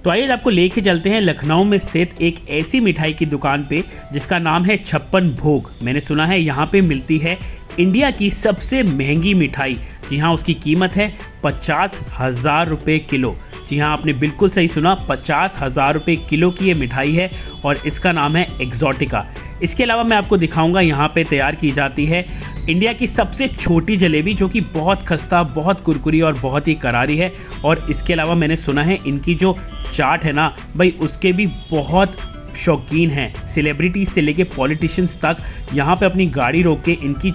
तो आइए आपको लेके चलते हैं लखनऊ में स्थित एक ऐसी मिठाई की दुकान पे जिसका नाम है छप्पन भोग। मैंने सुना है यहाँ पे मिलती है इंडिया की सबसे महंगी मिठाई। जी हाँ, उसकी कीमत है 50,000 रुपये किलो। जी हाँ, आपने बिल्कुल सही सुना, 50,000 रुपये किलो की ये मिठाई है और इसका नाम है एक्सोटिका। इसके अलावा मैं आपको दिखाऊंगा यहाँ पे तैयार की जाती है इंडिया की सबसे छोटी जलेबी, जो कि बहुत खस्ता, बहुत कुरकुरी और बहुत ही करारी है। और इसके अलावा मैंने सुना है इनकी जो चाट है ना भाई, उसके भी बहुत शौकीन हैं। सेलिब्रिटीज से लेके पॉलिटिशियंस तक यहाँ पे अपनी गाड़ी रोक के इनकी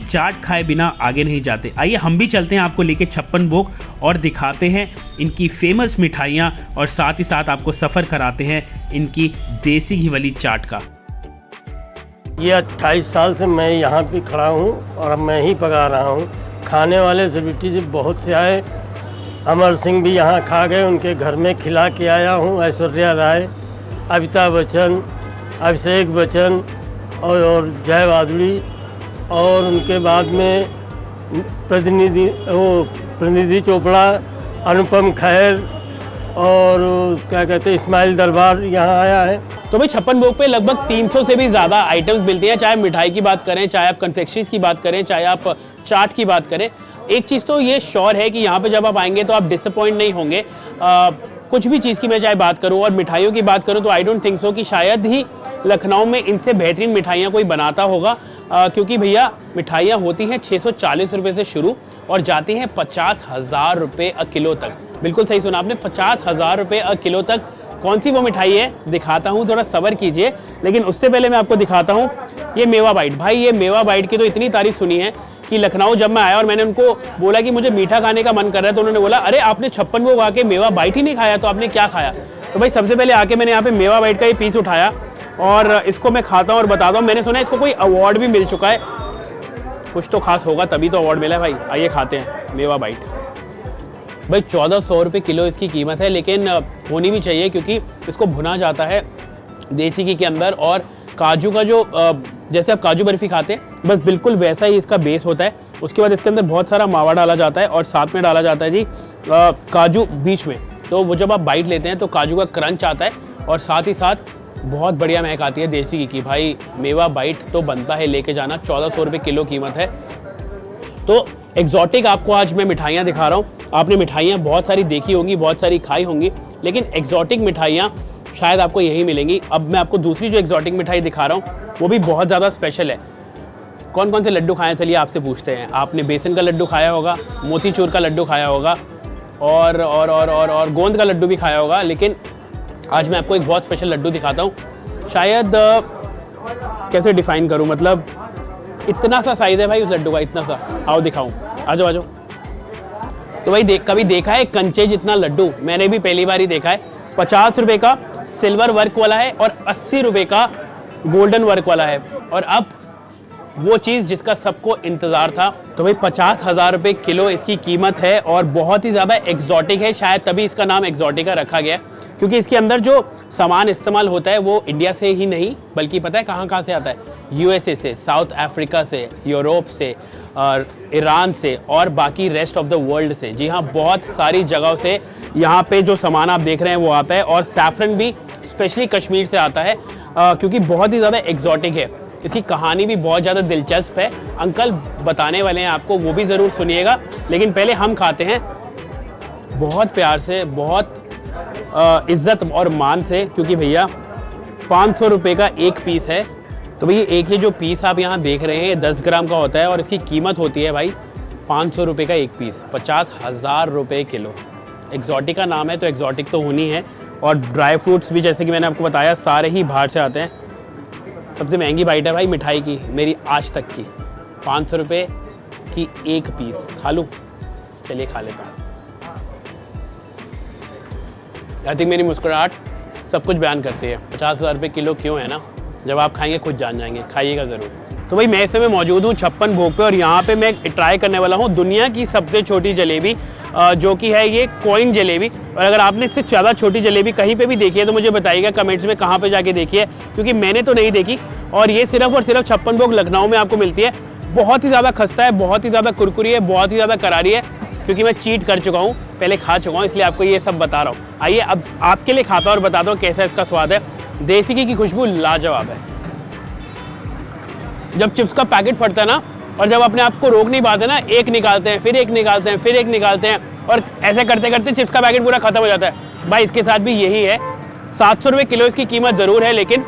चाट खाए बिना आगे नहीं जाते। आइए हम भी चलते हैं आपको लेके छप्पन भोग और दिखाते हैं इनकी फेमस मिठाइयाँ और साथ ही साथ आपको सफ़र कराते हैं इनकी देसी घी वाली चाट का। ये 28 साल से मैं यहाँ पे खड़ा हूँ और अब मैं ही पका रहा हूँ। खाने वाले सेलिब्रिटीज बहुत से आए, अमर सिंह भी यहाँ खा गए, उनके घर में खिला के आया हूँ। ऐश्वर्या राय, अमिताभ बच्चन, अभिषेक बच्चन और जय बादुड़ी, और उनके बाद में प्रतिनिधि चोपड़ा, अनुपम खैर और क्या कहते हैं इस्माइल दरबार यहाँ आया है। तो भाई छप्पन भोग पे लगभग 300 से भी ज़्यादा आइटम्स मिलती हैं, चाहे मिठाई की बात करें, चाहे आप कन्फेक्शनरीज की बात करें, चाहे आप चाट की बात करें। एक चीज़ तो ये श्योर है कि यहाँ पे जब आप आएंगे तो आप डिसअपॉइंट नहीं होंगे। कुछ भी चीज़ की मैं चाहे बात करूँ और मिठाइयों की बात करूँ तो आई डोंट थिंक सो कि शायद ही लखनऊ में इनसे बेहतरीन मिठाइयाँ कोई बनाता होगा। क्योंकि भैया मिठाइयाँ होती हैं 640 रुपये से शुरू और जाती हैं 50,000 रुपये किलो तक। बिल्कुल सही सुना आपने, 50,000 रुपये किलो तक। कौन सी वो मिठाई है दिखाता हूँ, थोड़ा सब्र कीजिए। लेकिन उससे पहले मैं आपको दिखाता हूँ ये मेवा बाइट। भाई ये मेवा बाइट की तो इतनी तारीफ सुनी है कि लखनऊ जब मैं आया और मैंने उनको बोला कि मुझे मीठा खाने का मन कर रहा है, तो उन्होंने बोला अरे आपने छप्पन भोग आके मेवा बाइट ही नहीं खाया, तो आपने क्या खाया। तो भाई सबसे पहले आके मैंने यहाँ पे मेवा बाइट का ये पीस उठाया और इसको मैं खाता हूँ और बताता हूँ। मैंने सुना है इसको कोई अवार्ड भी मिल चुका है, कुछ तो खास होगा तभी तो अवार्ड मिला है। भाई आइए खाते हैं मेवा बाइट। भाई 1400 रुपये किलो इसकी कीमत है, लेकिन होनी भी चाहिए क्योंकि इसको भुना जाता है देसी घी के अंदर। और काजू का जो जैसे आप काजू बर्फ़ी खाते हैं बस बिल्कुल वैसा ही इसका बेस होता है। उसके बाद इसके अंदर बहुत सारा मावा डाला जाता है और साथ में डाला जाता है जी काजू बीच में। तो वो जब आप बाइट लेते हैं तो काजू का क्रंच आता है और साथ ही साथ बहुत बढ़िया महक आती है देसी घी की। भाई मेवा बाइट तो बनता है लेके जाना। 1400 रुपये किलो कीमत है। तो एक्सोटिक आपको आज मैं मिठाइयाँ दिखा रहा हूँ। आपने मिठाइयाँ बहुत सारी देखी होंगी, बहुत सारी खाई होंगी, लेकिन एक्सोटिक मिठाइयाँ शायद आपको यही मिलेंगी। अब मैं आपको दूसरी जो एक्सोटिक मिठाई दिखा रहा हूँ वो भी बहुत ज़्यादा स्पेशल है। कौन कौन से लड्डू खाए चलिए आपसे पूछते हैं। आपने बेसन का लड्डू खाया होगा, मोतीचूर का लड्डू खाया होगा और गोंद का लड्डू भी खाया होगा, लेकिन आज मैं आपको एक बहुत स्पेशल लड्डू दिखाता हूँ। शायद कैसे डिफ़ाइन करूँ, मतलब इतना सा साइज़ है भाई उस लड्डू का, इतना सा। आओ दिखाऊँ, आ जाओ। तो भाई कभी देखा है कंचे जितना लड्डू? मैंने भी पहली बार ही देखा है। 50 रुपये का सिल्वर वर्क वाला है और 80 रुपये का गोल्डन वर्क वाला है। और अब वो चीज़ जिसका सबको इंतज़ार था। तो भाई 50,000 रुपये किलो इसकी कीमत है और बहुत ही ज़्यादा एक्सोटिक है। शायद तभी इसका नाम एक्सोटिका रखा गया, क्योंकि इसके अंदर जो सामान इस्तेमाल होता है वो इंडिया से ही नहीं बल्कि पता है कहाँ से आता है? USA से, साउथ अफ्रीका से, यूरोप से, और ईरान से और बाकी रेस्ट ऑफ द वर्ल्ड से। जी हाँ, बहुत सारी जगहों से यहाँ पे जो सामान आप देख रहे हैं वो आता है। और सैफरन भी स्पेशली कश्मीर से आता है क्योंकि बहुत ही ज़्यादा एक्सोटिक है। इसकी कहानी भी बहुत ज़्यादा दिलचस्प है। अंकल बताने वाले हैं आपको, वो भी ज़रूर सुनिएगा। लेकिन पहले हम खाते हैं बहुत प्यार से, बहुत इज़्ज़त और मान से, क्योंकि भैया 500 रुपये का एक पीस है। तो भैया एक ये जो पीस आप यहाँ देख रहे हैं ये 10 ग्राम का होता है और इसकी कीमत होती है भाई 500 रुपये का एक पीस, 50,000 रुपये किलो। एक्सोटिक का नाम है तो एक्सोटिक तो होनी है। और ड्राई फ्रूट्स भी जैसे कि मैंने आपको बताया सारे ही बाहर से आते हैं। सबसे महंगी बाइट है भाई मिठाई की मेरी आज तक की, 500 रुपये की एक पीस। खा लूँ? चलिए खा लेता हूँ। आई थिंक मेरी मुस्कुराहट सब कुछ बयान करती है। 50,000 रुपये किलो क्यों है ना, जब आप खाएंगे खुद जान जाएंगे। खाइएगा ज़रूर। तो भाई मैं इस समय मौजूद हूँ छप्पन भोग पे और यहाँ पे मैं ट्राई करने वाला हूँ दुनिया की सबसे छोटी जलेबी, जो कि है ये कॉइन जलेबी। और अगर आपने इससे ज़्यादा छोटी जलेबी कहीं पे भी देखी है तो मुझे बताइएगा कमेंट्स में कहाँ पे जाके देखी है, क्योंकि मैंने तो नहीं देखी। और ये सिर्फ और सिर्फ छप्पन भोग लखनऊ में आपको मिलती है। बहुत ही ज़्यादा खस्ता है, बहुत ही ज़्यादा कुरकुरी है, बहुत ही ज़्यादा करारी है। क्योंकि मैं चीट कर चुका हूँ, पहले खा चुका हूँ, इसलिए आपको ये सब बता रहा हूँ। आइए अब आपके लिए खाता हूँ और बताता हूँ कैसा इसका स्वाद है। देसी घी की खुशबू लाजवाब है। जब चिप्स का पैकेट फटता है ना, और जब अपने आप को रोक नहीं पाते ना, एक निकालते हैं, फिर एक निकालते हैं, फिर एक निकालते हैं, और ऐसे करते करते चिप्स का पैकेट पूरा खत्म हो जाता है। भाई इसके साथ भी यही है। 700 रुपये किलो इसकी कीमत ज़रूर है, लेकिन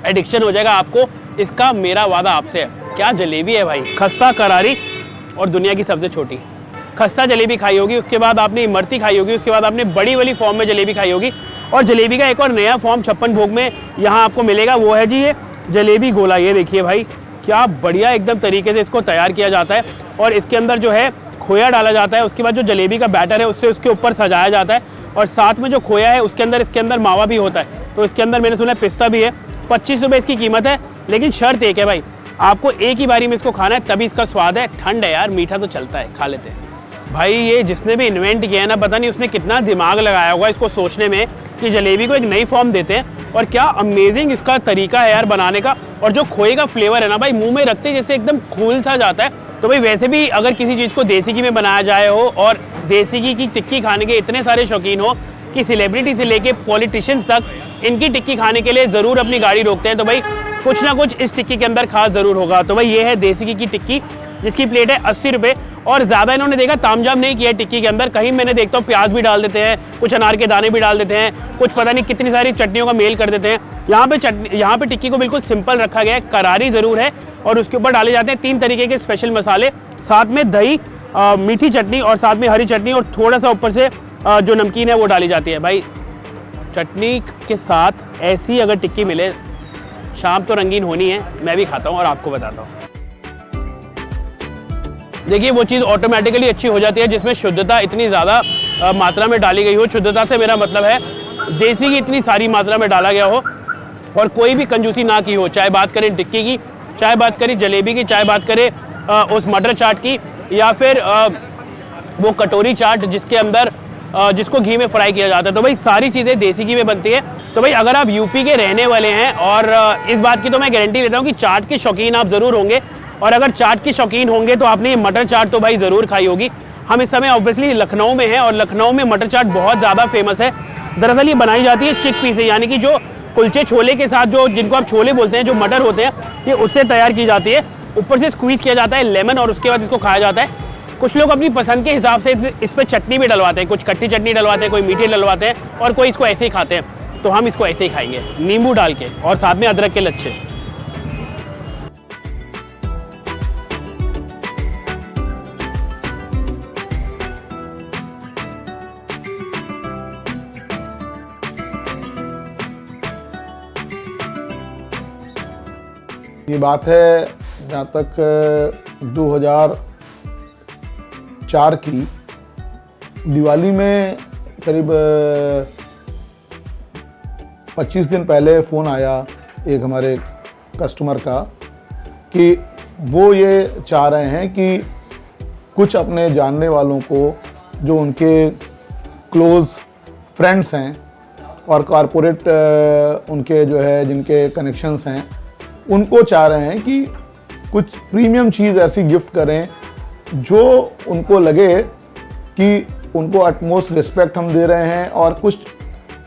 एडिक्शन हो जाएगा आपको, इसका मेरा वादा आपसे है। क्या जलेबी है भाई, खस्ता, करारी और दुनिया की सबसे छोटी। खस्ता जलेबी खाई होगी, उसके बाद आपने इमरती खाई होगी, उसके बाद आपने बड़ी वाली फॉर्म में जलेबी खाई होगी, और जलेबी का एक और नया फॉर्म 56 भोग में यहाँ आपको मिलेगा, वो है जी ये जलेबी गोला। ये देखिए भाई क्या बढ़िया एकदम तरीके से इसको तैयार किया जाता है, और इसके अंदर जो है खोया डाला जाता है, उसके बाद जो जलेबी का बैटर है उससे उसके ऊपर सजाया जाता है, और साथ में जो खोया है उसके अंदर मावा भी होता है। तो इसके अंदर मैंने सुना है पिस्ता भी है। 25 रुपये इसकी कीमत है, लेकिन शर्त एक है भाई, आपको एक ही बारी में इसको खाना है, तभी इसका स्वाद है। ठंड है यार, मीठा तो चलता है, खा लेते हैं। भाई ये जिसने भी इन्वेंट किया है ना, पता नहीं उसने कितना दिमाग लगाया होगा इसको सोचने में कि जलेबी को एक नई फॉर्म देते हैं, और क्या अमेजिंग इसका तरीका है यार बनाने का। और जो खोए का फ्लेवर है ना भाई, मुंह में रखते जैसे एकदम खूल सा जाता है। तो भाई वैसे भी अगर किसी चीज़ को देसी घी में बनाया जाए हो, और देसी घी की टिक्की खाने के इतने सारे शौकीन हो कि सेलिब्रिटी से लेके पॉलिटिशियंस तक इनकी टिक्की खाने के लिए ज़रूर अपनी गाड़ी रोकते हैं, तो भाई कुछ ना कुछ इस टिक्की के अंदर खास ज़रूर होगा। तो भाई ये है देसी घी की टिक्की, जिसकी प्लेट है 80 रुपये, और ज़्यादा इन्होंने देखा तामझाम नहीं किया है टिक्की के अंदर। कहीं मैंने देखता हूँ प्याज भी डाल देते हैं, कुछ अनार के दाने भी डाल देते हैं, कुछ पता नहीं कितनी सारी चटनियों का मेल कर देते हैं। यहाँ पे टिक्की को बिल्कुल सिंपल रखा गया है। करारी ज़रूर है, और उसके ऊपर डाले जाते हैं 3 तरीके के स्पेशल मसाले, साथ में दही, मीठी चटनी, और साथ में हरी चटनी, और थोड़ा सा ऊपर से जो नमकीन है वो डाली जाती है। भाई चटनी के साथ ऐसी अगर टिक्की मिले, शाम तो रंगीन होनी है। मैं भी खाता हूँ और आपको बताता हूँ। देखिए वो चीज़ ऑटोमेटिकली अच्छी हो जाती है जिसमें शुद्धता इतनी ज़्यादा मात्रा में डाली गई हो। शुद्धता से मेरा मतलब है देसी की इतनी सारी मात्रा में डाला गया हो, और कोई भी कंजूसी ना की हो। चाहे बात करें टिक्की की, चाहे बात करें जलेबी की, चाहे बात करें उस मटर चाट की, या फिर वो कटोरी चाट जिसके अंदर जिसको घी में फ्राई किया जाता है। तो भाई सारी चीज़ें देसी घी में बनती है। तो भाई अगर आप यूपी के रहने वाले हैं, और इस बात की तो मैं गारंटी देता हूँ कि चाट के शौकीन आप ज़रूर होंगे, और अगर चाट के शौकीन होंगे तो आपने ये मटर चाट तो भाई ज़रूर खाई होगी। हम इस समय ऑब्वियसली लखनऊ में हैं, और लखनऊ में मटर चाट बहुत ज़्यादा फेमस है। दरअसल ये बनाई जाती है चिकपी से, यानी कि जो कुलचे छोले के साथ जो जिनको आप छोले बोलते हैं, जो मटर होते हैं, ये उससे तैयार की जाती है। ऊपर से स्क्वीज़ किया जाता है लेमन, और उसके बाद इसको खाया जाता है। कुछ लोग अपनी पसंद के हिसाब से इस पर चटनी भी डलवाते हैं, कुछ खट्टी चटनी डलवाते हैं, कोई मीठी डलवाते हैं, और कोई इसको ऐसे ही खाते हैं। तो हम इसको ऐसे ही खाएंगे, नींबू डाल के, और साथ में अदरक के लच्छे। ये बात है जहाँ तक 2004 की दिवाली में करीब 25 दिन पहले फ़ोन आया एक हमारे कस्टमर का कि वो ये चाह रहे हैं कि कुछ अपने जानने वालों को, जो उनके क्लोज़ फ्रेंड्स हैं और कॉरपोरेट उनके जो है जिनके कनेक्शंस हैं, उनको चाह रहे हैं कि कुछ प्रीमियम चीज़ ऐसी गिफ्ट करें जो उनको लगे कि उनको अटमोस्ट रिस्पेक्ट हम दे रहे हैं और कुछ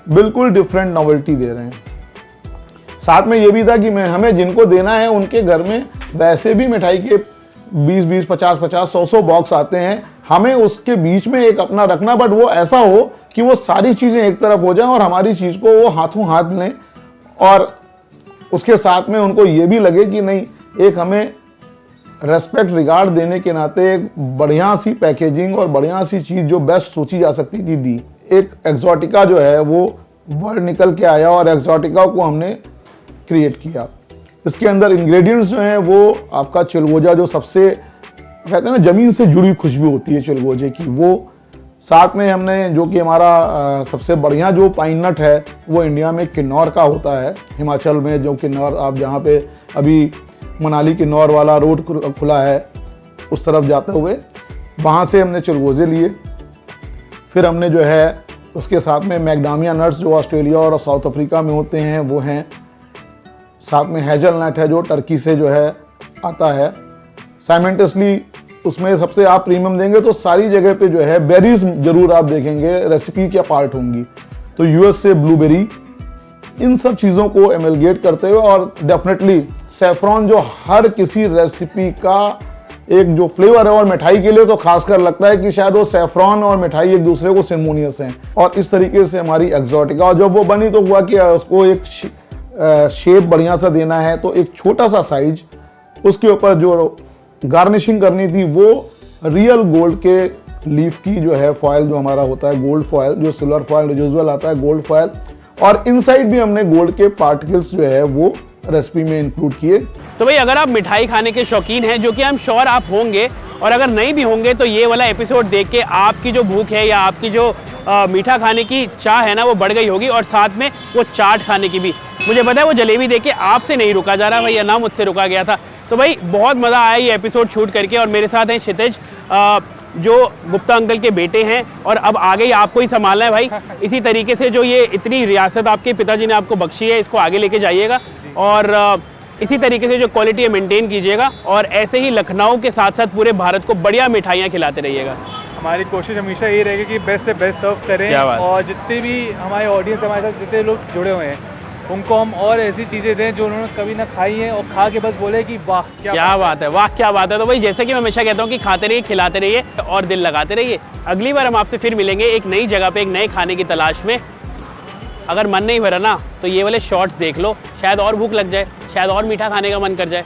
बिल्कुल डिफरेंट नॉवेल्टी दे रहे हैं। साथ में ये भी था कि हमें जिनको देना है उनके घर में वैसे भी मिठाई के 20-20, 50-50, 100-100 बॉक्स आते हैं। हमें उसके बीच में एक अपना रखना, बट वो ऐसा हो कि वो सारी चीज़ें एक तरफ हो जाएं और हमारी चीज़ को वो हाथों हाथ लें, और उसके साथ में उनको ये भी लगे कि नहीं, एक हमें रेस्पेक्ट रिगार्ड देने के नाते एक बढ़िया सी पैकेजिंग और बढ़िया सी चीज़ जो बेस्ट सोची जा सकती थी दी। एक एक्सोटिका जो है वो वर्ड निकल के आया और एक्सोटिका को हमने क्रिएट किया। इसके अंदर इंग्रेडिएंट्स जो हैं वो आपका चिलगोजा, जो सबसे कहते हैं ना ज़मीन से जुड़ी खुशबू होती है चिलगोजे की, वो साथ में हमने जो कि हमारा सबसे बढ़िया जो पाइन नट है वो इंडिया में किन्नौर का होता है। हिमाचल में जो किन्नौर, आप जहाँ पे अभी मनाली किन्नौर वाला रोड खुला है उस तरफ जाते हुए, वहाँ से हमने चिलगोजे लिए। फिर हमने जो है उसके साथ में मैकडामिया नट्स जो ऑस्ट्रेलिया और साउथ अफ्रीका में होते हैं वो हैं, साथ में हेजल नट है जो टर्की से जो है आता है। साइमेंटसली उसमें सबसे आप प्रीमियम देंगे तो सारी जगह पे जो है बेरीज जरूर आप देखेंगे रेसिपी क्या पार्ट होंगी। तो यूएस से ब्लूबेरी, इन सब चीज़ों को एमलगेट करते हुए, और डेफिनेटली सैफरॉन जो हर किसी रेसिपी का एक जो फ्लेवर है, और मिठाई के लिए तो खासकर लगता है कि शायद वो सैफरॉन और मिठाई एक दूसरे को सिमोनियस हैं। और इस तरीके से हमारी एक्सोटिका, और जब वो बनी तो हुआ कि उसको एक शेप बढ़िया सा देना है, तो एक छोटा सा साइज, उसके ऊपर जो गार्निशिंग करनी थी वो रियल गोल्ड के लीफ की जो है फॉयल, जो हमारा होता है गोल्ड फॉयल, जो सिल्वर फॉयल यूजुअल आता है गोल्ड फॉयल, और इनसाइड भी हमने गोल्ड के पार्टिकल्स जो है वो रेसिपी में इंक्लूड किए। तो भाई अगर आप मिठाई खाने के शौकीन हैं, जो कि हम श्योर आप होंगे, और अगर नहीं भी होंगे तो ये वाला एपिसोड देख के आपकी जो भूख है या आपकी जो मीठा खाने की चाह है ना वो बढ़ गई होगी, और साथ में वो चाट खाने की भी। मुझे पता है वो जलेबी देख के आपसे नहीं रुका जा रहा भाई, या ना मुझसे रुका गया था। तो भाई बहुत मज़ा आया ये एपिसोड शूट करके, और मेरे साथ हैं क्षितिज जो गुप्ता अंकल के बेटे हैं, और अब आगे ही आपको ही संभालना है भाई। इसी तरीके से जो ये इतनी रियासत आपके पिताजी ने आपको बख्शी है, इसको आगे लेके जाइएगा, और इसी तरीके से जो क्वालिटी है मेंटेन कीजिएगा, और ऐसे ही लखनऊ के साथ साथ पूरे भारत को बढ़िया मिठाइयाँ खिलाते रहिएगा। हमारी कोशिश हमेशा यही रहेगी कि बेस्ट से बेस्ट सर्व करें, और जितने भी हमारे ऑडियंस, हमारे साथ जितने लोग जुड़े हुए हैं, उनको हम और ऐसी चीज़ें दें जो उन्होंने कभी ना खाई हैं, और खा के बस बोले कि वाह क्या बात है, वाह क्या बात है। तो भाई जैसे कि मैं हमेशा कहता हूँ कि खाते रहिए, खिलाते रहिए और दिल लगाते रहिए। अगली बार हम आपसे फिर मिलेंगे एक नई जगह पे, एक नए खाने की तलाश में। अगर मन नहीं भरा ना तो ये वाले शॉर्ट्स देख लो, शायद और भूख लग जाए, शायद और मीठा खाने का मन कर जाए।